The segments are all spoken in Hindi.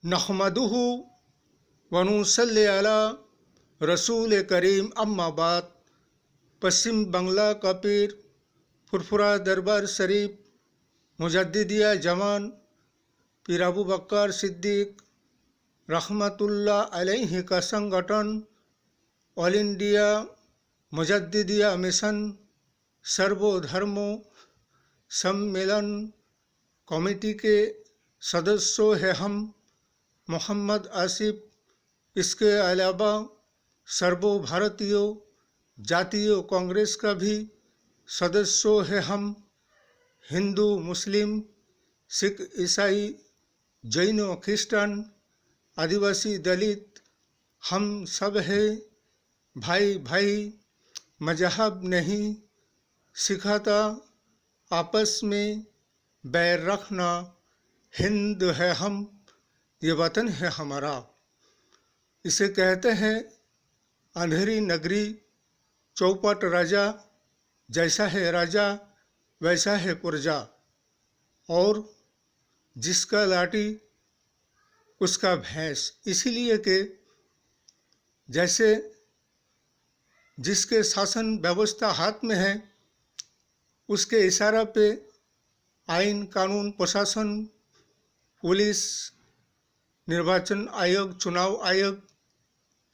नहमदुहु व नुसल्ली अला रसूल करीम अम्मा बाद। पश्चिम बंगला का पीर फुरफुरा दरबार शरीफ मुजद्दिदिया जमान पीर अबू बकर सिद्दीक रहमतुल्लाह अलैहि का संगठन ऑल इंडिया मुजद्दिदिया मिशन सर्वधर्म सम्मेलन कमेटी के सदस्यों हैं हम। मोहम्मद आसिफ इसके अलावा सर्व भारतीय जातीय कांग्रेस का भी सदस्यों हैं हम। हिंदू मुस्लिम सिख ईसाई जैन ख्रिस्टान आदिवासी दलित हम सब हैं भाई भाई। मजहब नहीं सिखाता आपस में बैर रखना। हिंद है हम, ये वतन है हमारा। इसे कहते हैं अंधेरी नगरी चौपट राजा, जैसा है राजा वैसा है प्रजा। और जिसका लाठी उसका भैंस, इसीलिए कि जैसे जिसके शासन व्यवस्था हाथ में है उसके इशारा पे आइन कानून प्रशासन पुलिस निर्वाचन आयोग चुनाव आयोग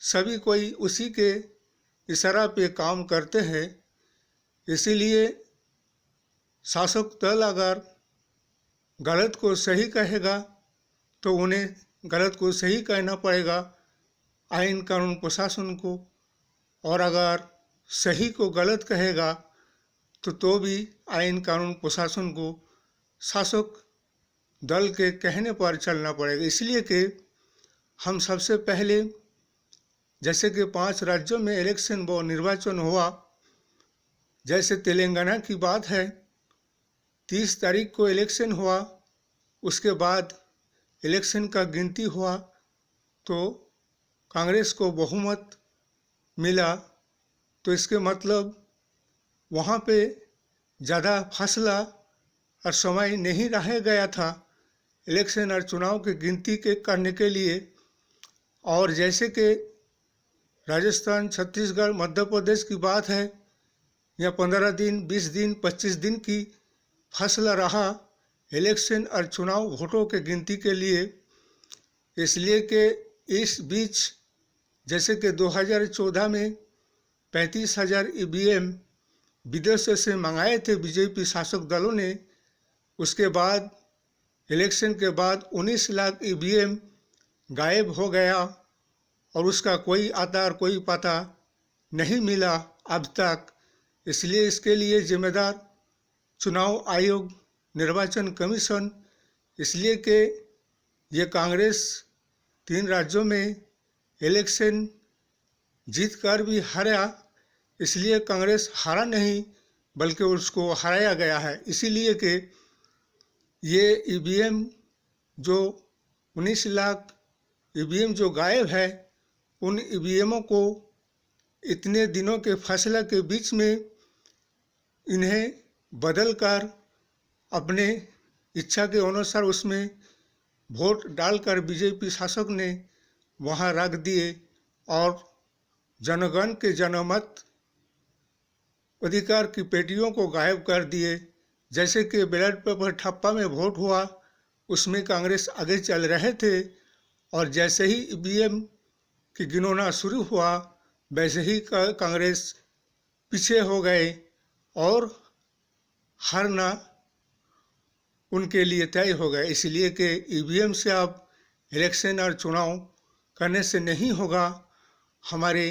सभी कोई उसी के इशारा पे काम करते हैं। इसीलिए शासक दल अगर गलत को सही कहेगा तो उन्हें गलत को सही कहना पड़ेगा आइन कानून प्रशासन को, और अगर सही को गलत कहेगा तो भी आइन कानून प्रशासन को शासक दल के कहने पर चलना पड़ेगा। इसलिए कि हम सबसे पहले जैसे कि 5 राज्यों में इलेक्शन व निर्वाचन हुआ, जैसे तेलंगाना की बात है 30 तारीख को इलेक्शन हुआ, उसके बाद इलेक्शन का गिनती हुआ तो कांग्रेस को बहुमत मिला। तो इसके मतलब वहाँ पे ज़्यादा फासला और समय नहीं रह गया था इलेक्शन और चुनाव की गिनती के करने के लिए। और जैसे कि राजस्थान छत्तीसगढ़ मध्य प्रदेश की बात है, या 15 दिन 20 दिन 25 दिन की फासला रहा इलेक्शन और चुनाव वोटों के गिनती के लिए। इसलिए कि इस बीच जैसे कि 2014 में 35,000 ईवीएम विदेशों से मंगाए थे बीजेपी शासक दलों ने। उसके बाद इलेक्शन के बाद 19 लाख ईवीएम गायब हो गया और उसका कोई आधार कोई पता नहीं मिला अब तक। इसलिए इसके लिए जिम्मेदार चुनाव आयोग निर्वाचन कमीशन, इसलिए कि ये कांग्रेस 3 राज्यों में इलेक्शन जीत कर भी हारा, इसलिए कांग्रेस हारा नहीं बल्कि उसको हराया गया है। इसीलिए कि ये ईवीएम जो 19 लाख ईवीएम जो गायब है, उन ईवीएमों को इतने दिनों के फैसला के बीच में इन्हें बदल कर अपने इच्छा के अनुसार उसमें वोट डालकर बीजेपी शासक ने वहाँ रख दिए और जनगण के जनमत अधिकार की पेटियों को गायब कर दिए। जैसे कि बैलेट पेपर ठप्पा में वोट हुआ, उसमें कांग्रेस आगे चल रहे थे, और जैसे ही ईवीएम की गिनौना शुरू हुआ वैसे ही कांग्रेस पीछे हो गए और हारना उनके लिए तय हो गया। इसलिए कि ईवीएम से अब इलेक्शन और चुनाव करने से नहीं होगा। हमारे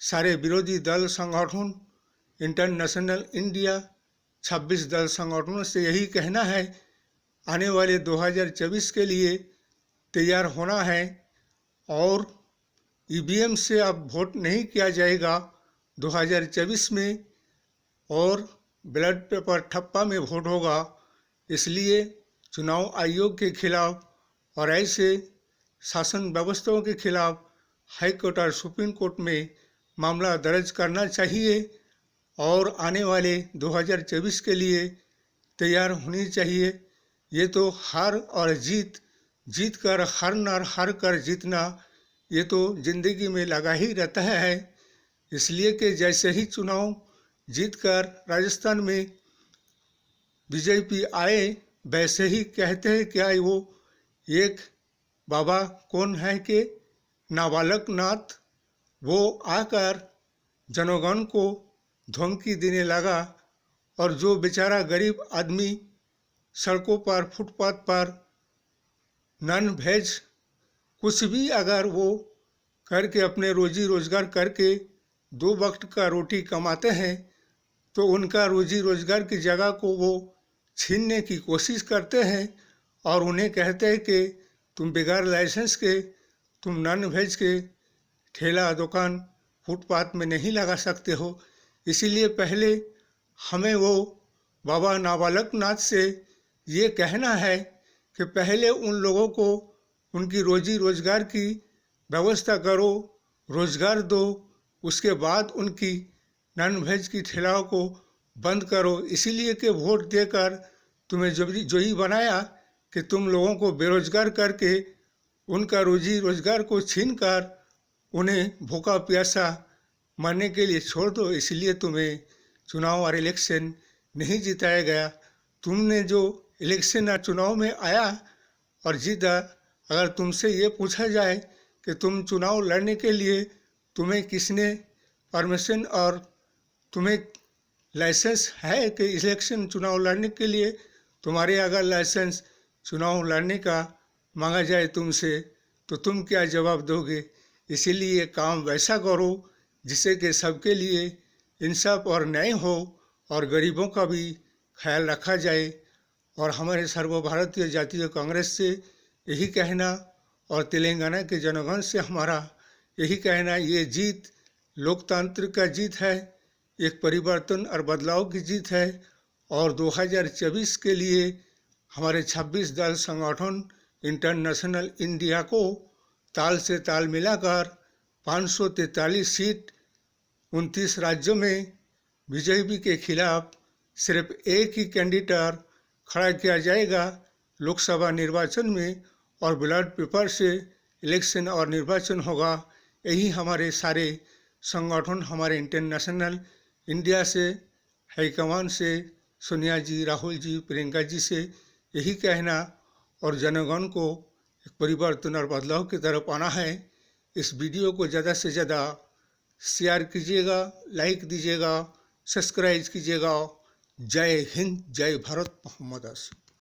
सारे विरोधी दल संगठन इंटरनेशनल इंडिया 26 दल संगठनों से यही कहना है, आने वाले 2024 के लिए तैयार होना है। और ईवीएम से अब वोट नहीं किया जाएगा 2024 में, और बैलेट पेपर ठप्पा में वोट होगा। इसलिए चुनाव आयोग के खिलाफ और ऐसे शासन व्यवस्थाओं के खिलाफ हाई कोर्ट और सुप्रीम कोर्ट में मामला दर्ज करना चाहिए और आने वाले 2024 के लिए तैयार होनी चाहिए। ये तो हार और जीत जीत कर हारना, हार कर जीतना, ये तो ज़िंदगी में लगा ही रहता है। इसलिए कि जैसे ही चुनाव जीत कर राजस्थान में बीजेपी आए, वैसे ही कहते हैं क्या वो एक बाबा कौन है कि नाबालक नाथ, वो आकर जनगण को धमकी देने लगा। और जो बेचारा गरीब आदमी सड़कों पर, फुटपाथ पर नॉन वेज कुछ भी अगर वो करके अपने रोजी रोजगार करके 2 वक्त का रोटी कमाते हैं, तो उनका रोजी रोजगार की जगह को वो छीनने की कोशिश करते हैं और उन्हें कहते हैं कि तुम बगैर लाइसेंस के तुम नॉन वेज के ठेला दुकान फुटपाथ में नहीं लगा सकते हो। इसीलिए पहले हमें वो बाबा नाबालक नाथ से ये कहना है कि पहले उन लोगों को उनकी रोजी रोजगार की व्यवस्था करो, रोजगार दो, उसके बाद उनकी नॉन वेज की ठेलाओं को बंद करो। इसीलिए कि वोट देकर तुम्हें जो ही बनाया कि तुम लोगों को बेरोजगार करके उनका रोजी रोजगार को छीन कर उन्हें भूखा प्यासा मरने के लिए छोड़ दो। इसलिए तुम्हें चुनाव और इलेक्शन नहीं जिताया गया। तुमने जो इलेक्शन और चुनाव में आया और जीता, अगर तुमसे ये पूछा जाए कि तुम चुनाव लड़ने के लिए तुम्हें किसने परमिशन और तुम्हें लाइसेंस है कि इलेक्शन चुनाव लड़ने के लिए, तुम्हारे अगर लाइसेंस चुनाव लड़ने का मांगा जाए तुमसे, तो तुम क्या जवाब दोगे। इसीलिए काम वैसा करो जिससे कि सबके लिए इंसाफ और न्याय हो और गरीबों का भी ख्याल रखा जाए। और हमारे सर्वभारतीय जातीय कांग्रेस से यही कहना और तेलंगाना के जनगण से हमारा यही कहना, ये जीत लोकतंत्र का जीत है, एक परिवर्तन और बदलाव की जीत है। और 2024 के लिए हमारे 26 दल संगठन इंटरनेशनल इंडिया को ताल से ताल मिलाकर 543 सीट 29 राज्यों में बीजेपी के खिलाफ सिर्फ एक ही कैंडिडेट खड़ा किया जाएगा लोकसभा निर्वाचन में, और बैलेट पेपर से इलेक्शन और निर्वाचन होगा। यही हमारे सारे संगठन, हमारे इंटरनेशनल इंडिया से, हाईकमान से, सोनिया जी, राहुल जी, प्रियंका जी से यही कहना और जनगण को एक परिवर्तन और बदलाव की तरफ आना है। इस वीडियो को ज़्यादा से ज़्यादा शेयर कीजिएगा, लाइक दीजिएगा, सब्सक्राइब कीजिएगा। जय हिंद, जय भारत, मोहम्मद।